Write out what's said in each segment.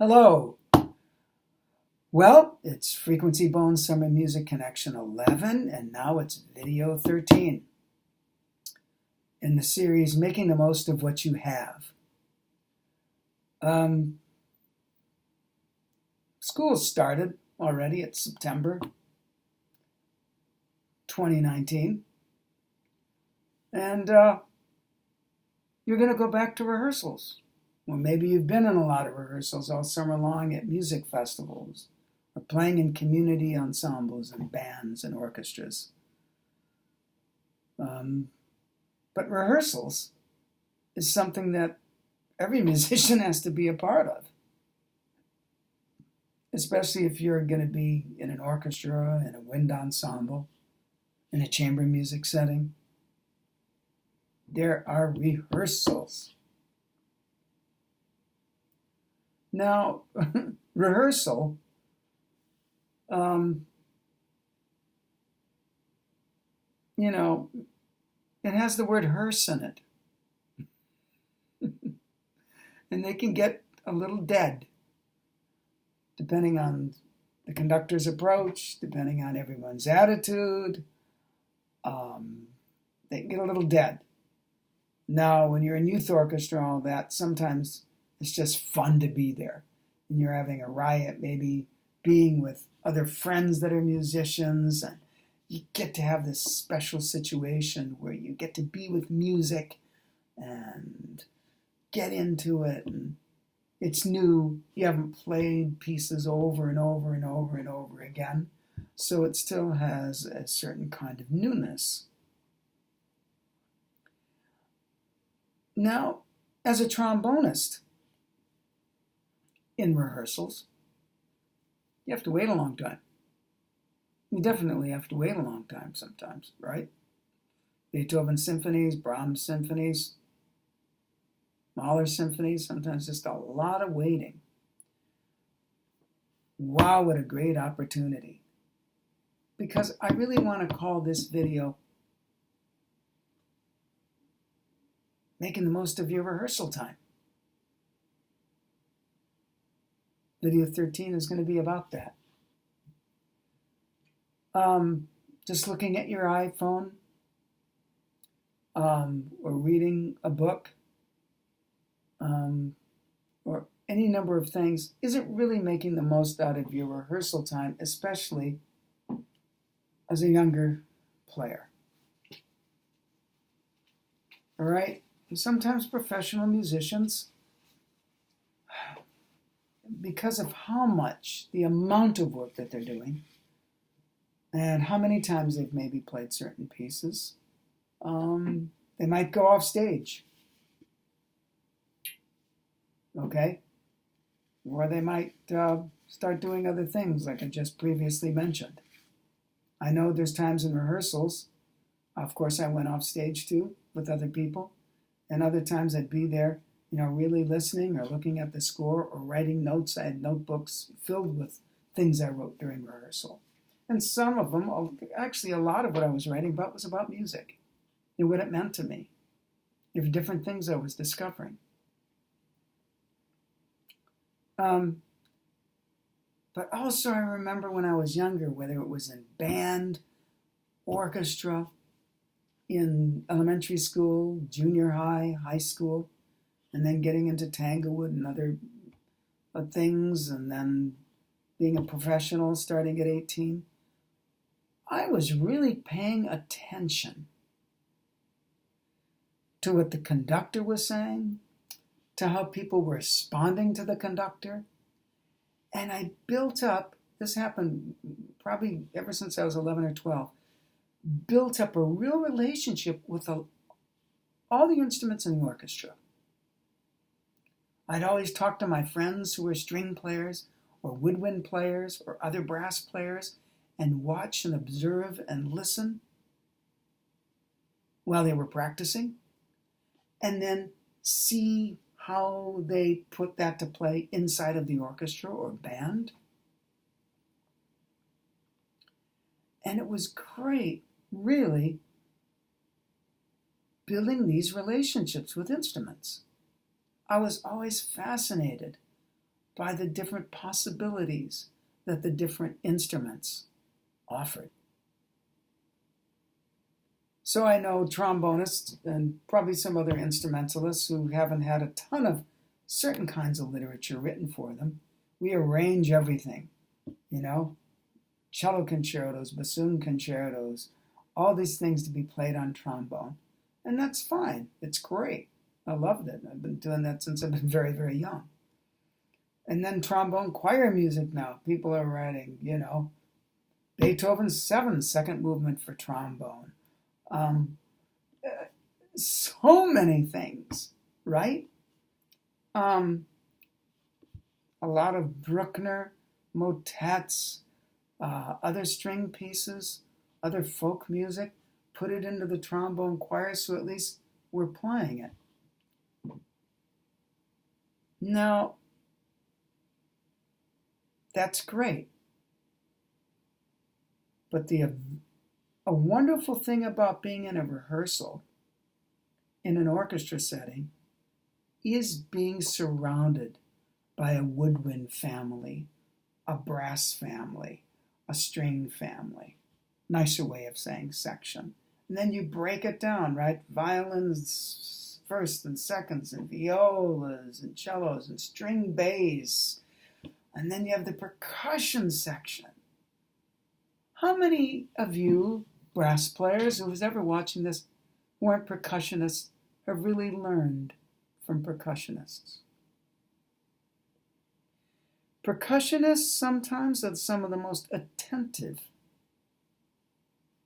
Hello. Well, it's Frequency Bone Summer Music Connection 11, and now it's video 13 in the series Making the Most of What You Have. School started already. It's September 2019, and you're going to go back to rehearsals. Or maybe you've been in a lot of rehearsals all summer long at music festivals, or playing in community ensembles and bands and orchestras. But rehearsals is something that every musician has to be a part of, especially if you're going to be in an orchestra, in a wind ensemble, in a chamber music setting. There are rehearsals. Now, rehearsal, it has the word hearse in it. And they can get a little dead, depending on the conductor's approach, depending on everyone's attitude. They can get a little dead. Now, when you're in youth orchestra and all that, sometimes it's just fun to be there. And you're having a riot, maybe being with other friends that are musicians, and you get to have this special situation where you get to be with music and get into it. And it's new. You haven't played pieces over and over and over and over again. So it still has a certain kind of newness. Now, as a trombonist, in rehearsals, you have to wait a long time. You definitely have to wait a long time sometimes, right? Beethoven symphonies, Brahms symphonies, Mahler symphonies, sometimes just a lot of waiting. Wow, what a great opportunity. Because I really want to call this video Making the Most of Your Rehearsal Time. Video 13 is going to be about that. Just looking at your iPhone or reading a book or any number of things isn't really making the most out of your rehearsal time, especially as a younger player. All right? And sometimes professional musicians, because of how much, the amount of work that they're doing, and how many times they've maybe played certain pieces, they might go off stage. Okay? Or they might start doing other things like I just previously mentioned. I know there's times in rehearsals, of course I went off stage too with other people, and other times I'd be there really listening or looking at the score or writing notes. I had notebooks filled with things I wrote during rehearsal. And some of them, actually a lot of what I was writing about was about music and what it meant to me. There were different things I was discovering. But also I remember when I was younger, whether it was in band, orchestra, in elementary school, junior high, high school, and then getting into Tanglewood and other things, and then being a professional starting at 18, I was really paying attention to what the conductor was saying, to how people were responding to the conductor. And I built up, this happened probably ever since I was 11 or 12, built up a real relationship with all the instruments in the orchestra. I'd always talk to my friends who were string players or woodwind players or other brass players and watch and observe and listen while they were practicing, and then see how they put that to play inside of the orchestra or band. And it was great, really, building these relationships with instruments. I was always fascinated by the different possibilities that the different instruments offered. So I know trombonists and probably some other instrumentalists who haven't had a ton of certain kinds of literature written for them. We arrange everything, cello concertos, bassoon concertos, all these things to be played on trombone. And that's fine. It's great. I loved it. I've been doing that since I've been very, very young. And then trombone choir music now. People are writing, Beethoven's 7th, second movement for trombone. So many things, right? A lot of Bruckner motets, other string pieces, other folk music, put it into the trombone choir, so at least we're playing it. Now, that's great. But a wonderful thing about being in a rehearsal in an orchestra setting is being surrounded by a woodwind family, a brass family, a string family. Nicer way of saying section. And then you break it down, right? Violins, first and seconds, and violas, and cellos, and string bass. And then you have the percussion section. How many of you brass players who was ever watching this who aren't percussionists have really learned from percussionists? Percussionists sometimes are some of the most attentive,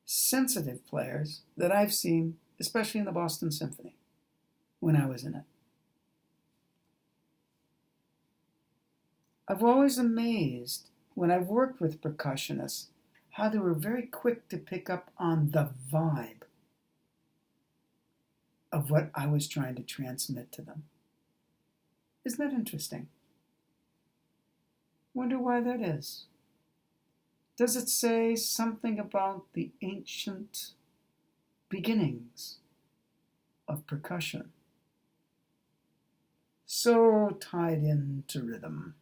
sensitive players that I've seen, especially in the Boston Symphony when I was in it. I've always amazed when I've worked with percussionists how they were very quick to pick up on the vibe of what I was trying to transmit to them. Isn't that interesting? Wonder why that is. Does it say something about the ancient beginnings of percussion? So tied into rhythm.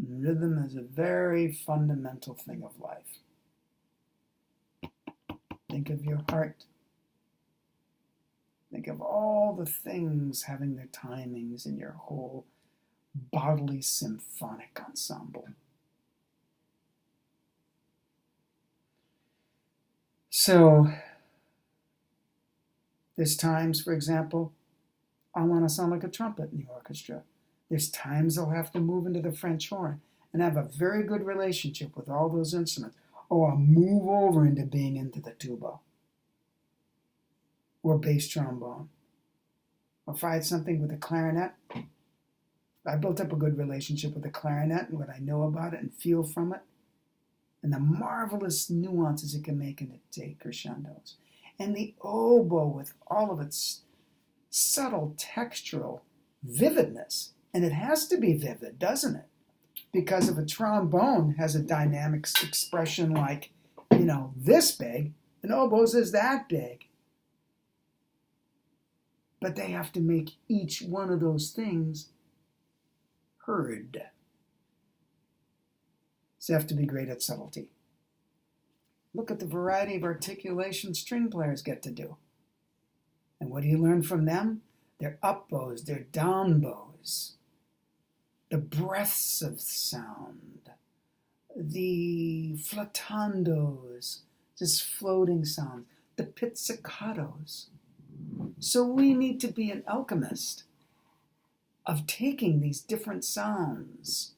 Rhythm is a very fundamental thing of life. Think of your heart. Think of all the things having their timings in your whole bodily symphonic ensemble. So, there's times, for example, I want to sound like a trumpet in the orchestra. There's times I'll have to move into the French horn and have a very good relationship with all those instruments. Or I'll move over into being into the tuba or bass trombone. Or if I had something with a clarinet, I built up a good relationship with the clarinet and what I know about it and feel from it, and the marvelous nuances it can make into take crescendos. And the oboe with all of its subtle textural vividness. And it has to be vivid, doesn't it? Because if a trombone has a dynamic expression like, this big, an oboe's is that big. But they have to make each one of those things heard. So you have to be great at subtlety. Look at the variety of articulation string players get to do. And what do you learn from them? Their up bows, their down bows, the breaths of sound, the flatandos, just floating sounds, the pizzicatos. So we need to be an alchemist of taking these different sounds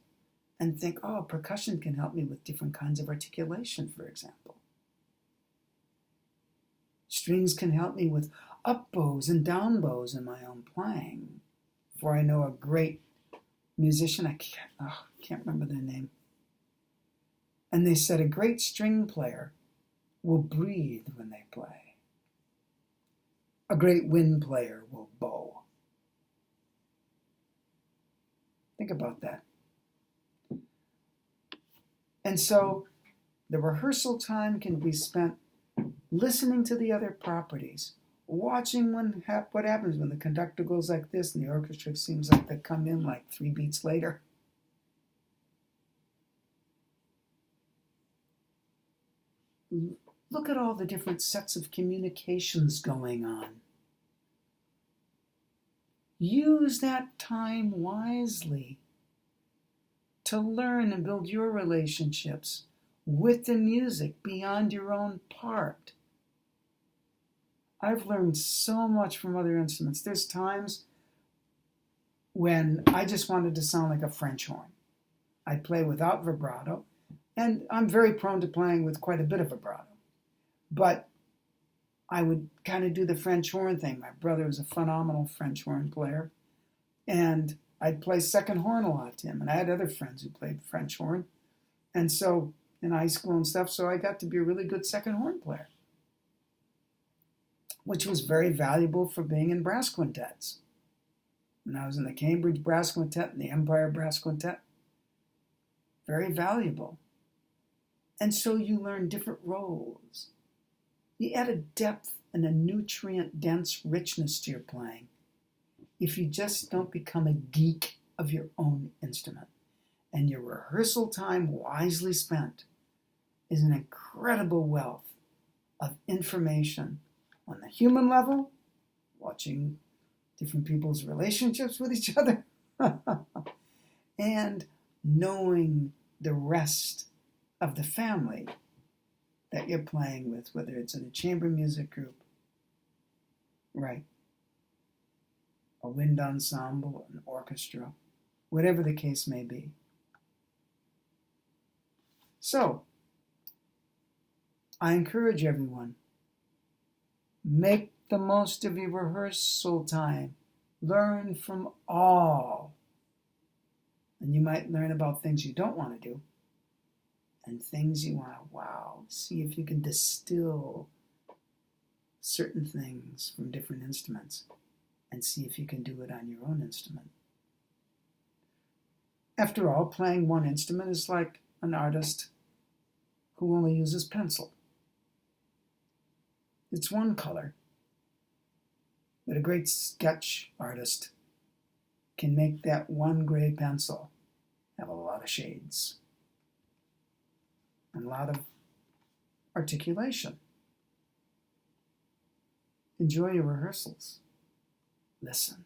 and think, percussion can help me with different kinds of articulation, for example. Strings can help me with up bows and down bows in my own playing. For I know a great musician, I can't remember their name. And they said a great string player will breathe when they play. A great wind player will bow. Think about that. And so the rehearsal time can be spent listening to the other properties, watching what happens when the conductor goes like this and the orchestra seems like they come in like 3 beats later. Look at all the different sets of communications going on. Use that time wisely to learn and build your relationships with the music beyond your own part. I've learned so much from other instruments. There's times when I just wanted to sound like a French horn. I'd play without vibrato, and I'm very prone to playing with quite a bit of vibrato. But I would kind of do the French horn thing. My brother was a phenomenal French horn player, and I'd play second horn a lot to him. And I had other friends who played French horn, and so in high school and stuff, so I got to be a really good second horn player, which was very valuable for being in brass quintets. When I was in the Cambridge Brass Quintet and the Empire Brass Quintet, very valuable. And so you learn different roles. You add a depth and a nutrient-dense richness to your playing if you just don't become a geek of your own instrument. And your rehearsal time wisely spent is an incredible wealth of information on the human level, watching different people's relationships with each other, and knowing the rest of the family that you're playing with, whether it's in a chamber music group, right, a wind ensemble, an orchestra, whatever the case may be. So, I encourage everyone, make the most of your rehearsal time. Learn from all. And you might learn about things you don't want to do and things you want to, see if you can distill certain things from different instruments and see if you can do it on your own instrument. After all, playing one instrument is like an artist who only uses pencil. It's one color, but a great sketch artist can make that one gray pencil have a lot of shades and a lot of articulation. Enjoy your rehearsals. Listen.